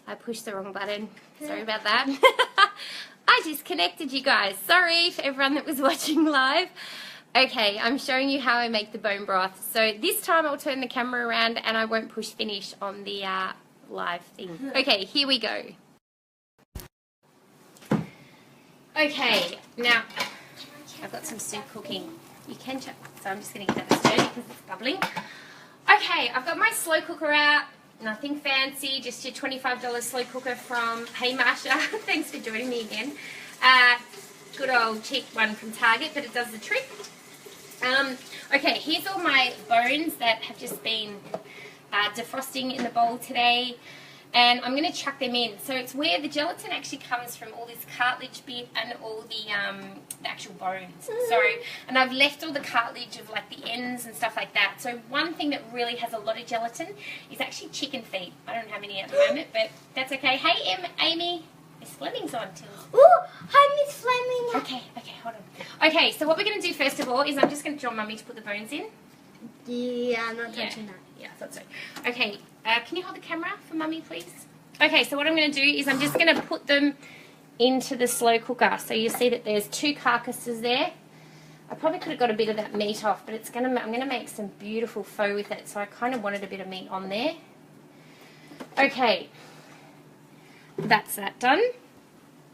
I pushed the wrong button. Sorry about that. I disconnected you guys. Sorry for everyone that was watching live. Okay, I'm showing you how I make the bone broth. So this time I'll turn the camera around and I won't push finish on the live thing. Okay, here we go. Okay, now I've got some soup cooking. You can check, so I'm just going to get that stirred because it's bubbling. Okay, I've got my slow cooker out. Nothing fancy, just your $25 slow cooker from Hey Marsha. Thanks for joining me again. Good old cheap one from Target, but it does the trick. Okay, here's all my bones that have just been defrosting in the bowl today. And I'm going to chuck them in. So it's where the gelatin actually comes from, all this cartilage bit and all the actual bones. So, and I've left all the cartilage of like the ends and stuff like that. So one thing that really has a lot of gelatin is actually chicken feet. I don't have any at the moment, but that's okay. Hey, Amy. Miss Fleming's on too. Ooh, hi Miss Fleming. Okay, hold on. Okay, so what we're going to do first of all is I'm just going to draw Mummy to put the bones in. Yeah, I'm not touching that. Yeah, I thought so. Okay, can you hold the camera for Mummy, please? Okay, so what I'm going to do is I'm just going to put them into the slow cooker. So you see that there's 2 carcasses there. I probably could have got a bit of that meat off, but I'm going to make some beautiful pho with it. So I kind of wanted a bit of meat on there. Okay, that's that done.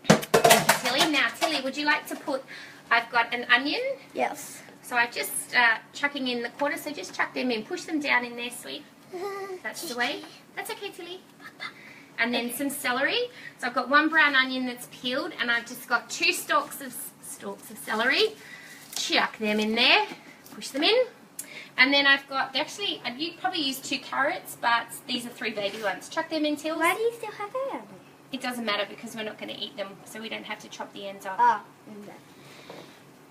Thank you, Tilly. Now, Tilly, would you like to put, I've got an onion. Yes. So I'm just chucking in the quarter, so just chuck them in. Push them down in there, sweet. That's the way. That's okay, Tilly. And then some celery. So I've got 1 brown onion that's peeled, and I've just got 2 stalks of celery. Chuck them in there. Push them in. And then I've got, actually, I'd probably use 2 carrots, but these are 3 baby ones. Chuck them in, Tills. Why do you still have that? It doesn't matter because we're not going to eat them, so we don't have to chop the ends off. Oh,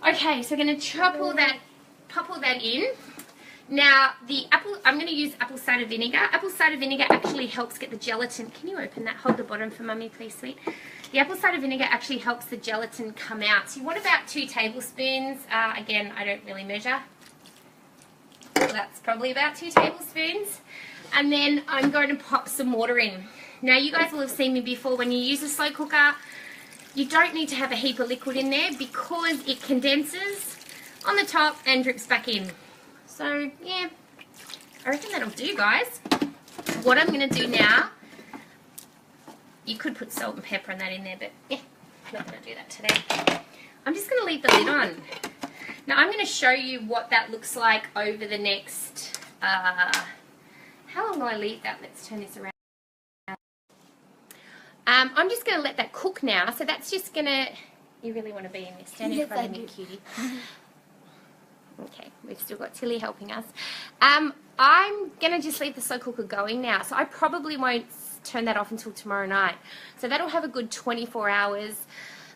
okay, so we're going to pop all that in. Now, I'm going to use apple cider vinegar. Apple cider vinegar actually helps get the gelatin. Can you open that? Hold the bottom for Mummy, please, sweet. The apple cider vinegar actually helps the gelatin come out. So you want about 2 tablespoons. Again, I don't really measure. That's probably about 2 tablespoons. And then I'm going to pop some water in. Now, you guys will have seen me before. When you use a slow cooker, you don't need to have a heap of liquid in there because it condenses on the top and drips back in. So, yeah, I reckon that'll do, guys. What I'm going to do now, you could put salt and pepper and that in there, but yeah, I'm not going to do that today. I'm just going to leave the lid on. Now, I'm going to show you what that looks like over the next, how long will I leave that? Let's turn this around. I'm just going to let that cook now. So that's just going to, you really want to be in this. Stand in front of me, cutie. Okay, we've still got Tilly helping us. I'm going to just leave the slow cooker going now. So I probably won't turn that off until tomorrow night. So that'll have a good 24 hours.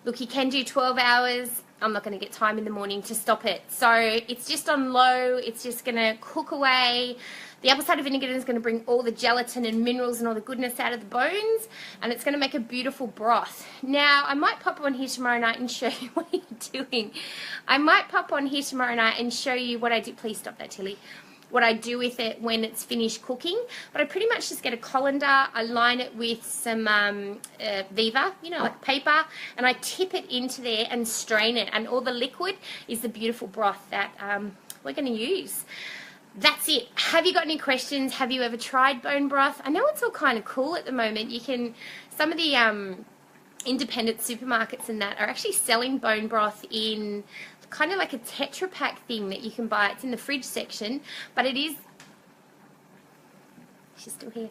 Look, you can do 12 hours. I'm not going to get time in the morning to stop it. So it's just on low. It's just going to cook away. The apple cider vinegar is going to bring all the gelatin and minerals and all the goodness out of the bones, and it's going to make a beautiful broth. Now, I might pop on here tomorrow night and show you what you're doing. I might pop on here tomorrow night and show you what I do. Please stop that, Tilly. What I do with it when it's finished cooking. But I pretty much just get a colander, I line it with some Viva, you know, like paper, and I tip it into there and strain it. And all the liquid is the beautiful broth that we're going to use. That's it. Have you got any questions? Have you ever tried bone broth? I know it's all kind of cool at the moment. You can, some of the independent supermarkets and that are actually selling bone broth in kind of like a Tetra Pak thing that you can buy. It's in the fridge section, but it is, she's still here.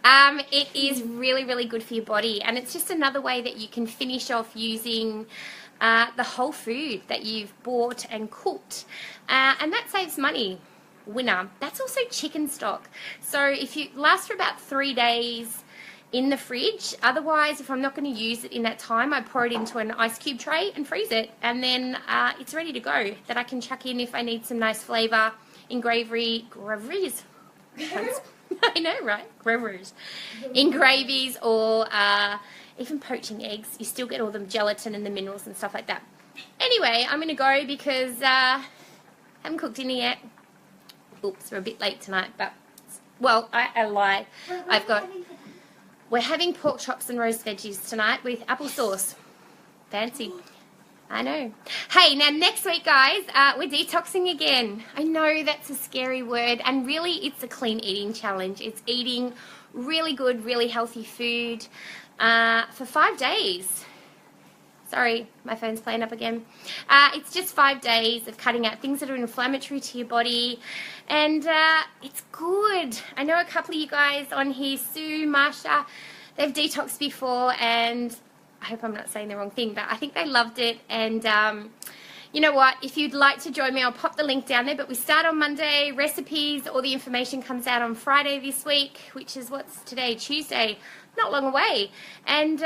It is really, really good for your body, and it's just another way that you can finish off using the whole food that you've bought and cooked, and that saves money. Winner. That's also chicken stock. So if you last for about 3 days in the fridge, otherwise if I'm not going to use it in that time, I pour it into an ice cube tray and freeze it, and then it's ready to go, that I can chuck in if I need some nice flavour in gravies. I know, right? In gravies, or even poaching eggs. You still get all the gelatin and the minerals and stuff like that. Anyway, I'm going to go because I haven't cooked dinner yet. Oops, we're a bit late tonight, but, well, I lied. I've got, We're having pork chops and roast veggies tonight with applesauce. Fancy. I know. Hey, now next week, guys, we're detoxing again. I know that's a scary word, and really it's a clean eating challenge. It's eating really good, really healthy food for 5 days. Sorry, my phone's playing up again. It's just 5 days of cutting out things that are inflammatory to your body, and it's good. I know a couple of you guys on here, Sue, Marsha, they've detoxed before, and I hope I'm not saying the wrong thing, but I think they loved it. And you know what? If you'd like to join me, I'll pop the link down there. But we start on Monday. Recipes, all the information comes out on Friday this week, which is what's today, Tuesday, not long away. And